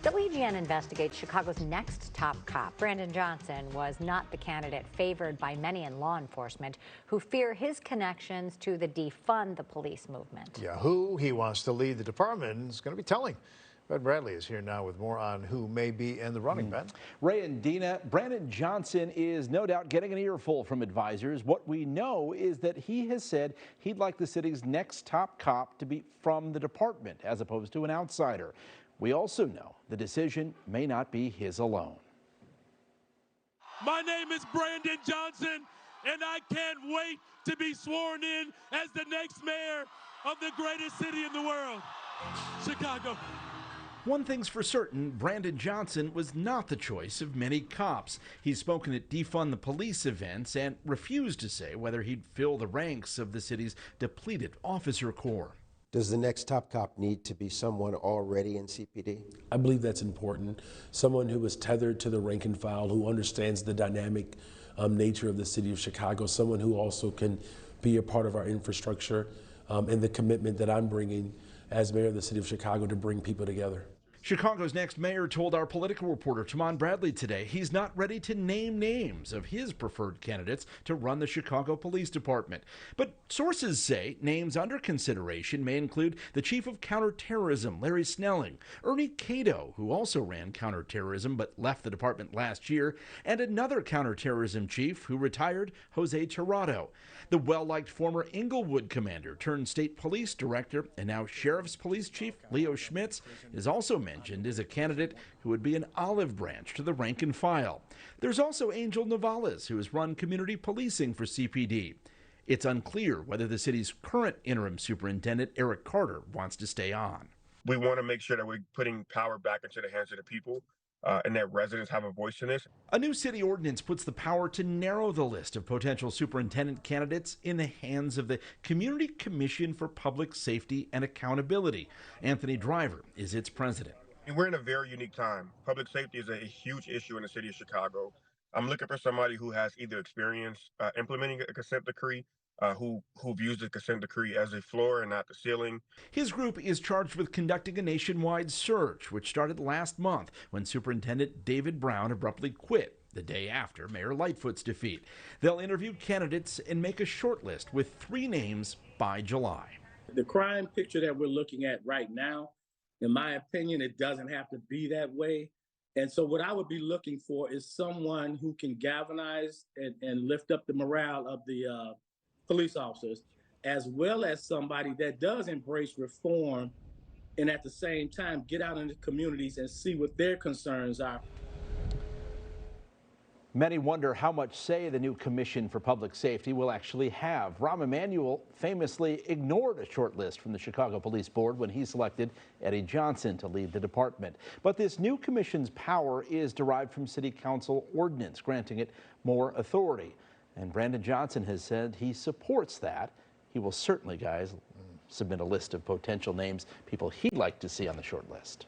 WGN investigates Chicago's next top cop. Brandon Johnson was not the candidate favored by many in law enforcement who fear his connections to the defund the police movement. Yeah, who he wants to lead the department is going to be telling. Ben Bradley is here now with more on who may be in the running, Ben. Ray and Dina, Brandon Johnson is no doubt getting an earful from advisors. What we know is that he has said he'd like the city's next top cop to be from the department as opposed to an outsider. We also know the decision may not be his alone. My name is Brandon Johnson, and I can't wait to be sworn in as the next mayor of the greatest city in the world, Chicago. One thing's for certain, Brandon Johnson was not the choice of many cops. He's spoken at Defund the Police events and refused to say whether he'd fill the ranks of the city's depleted officer corps. Does the next top cop need to be someone already in CPD? I believe that's important. Someone who is tethered to the rank and file, who understands the dynamic nature of the city of Chicago, someone who also can be a part of our infrastructure and the commitment that I'm bringing as mayor of the city of Chicago to bring people together. Chicago's next mayor told our political reporter Tamon Bradley today he's not ready to name names of his preferred candidates to run the Chicago Police Department. But sources say names under consideration may include the chief of counterterrorism, Larry Snelling, Ernie Cato, who also ran counterterrorism but left the department last year, and another counterterrorism chief who retired, Jose Tirado. The well-liked former Inglewood commander turned state police director and now sheriff's police chief, Leo Schmitz, is also mentioned as a candidate who would be an olive branch to the rank and file. There's also Angel Navales, who has run community policing for CPD. It's unclear whether the city's current interim superintendent, Eric Carter, wants to stay on. We want to make sure that we're putting power back into the hands of the people and that residents have a voice in this. A new city ordinance puts the power to narrow the list of potential superintendent candidates in the hands of the Community Commission for Public Safety and Accountability. Anthony Driver is its president. And we're in a very unique time. Public safety is a huge issue in the city of Chicago. I'm looking for somebody who has either experience implementing a consent decree, who views the consent decree as a floor and not the ceiling. His group is charged with conducting a nationwide search, which started last month when Superintendent David Brown abruptly quit the day after Mayor Lightfoot's defeat. They'll interview candidates and make a short list with 3 names by July. The crime picture that we're looking at right now, in my opinion, it doesn't have to be that way. And so what I would be looking for is someone who can galvanize and lift up the morale of the police officers, as well as somebody that does embrace reform and at the same time get out in the communities and see what their concerns are. Many wonder how much say the new Commission for Public Safety will actually have. Rahm Emanuel famously ignored a short list from the Chicago Police Board when he selected Eddie Johnson to lead the department. But this new commission's power is derived from City Council ordinance, granting it more authority. And Brandon Johnson has said he supports that. He will certainly, guys, submit a list of potential names, people he'd like to see on the short list.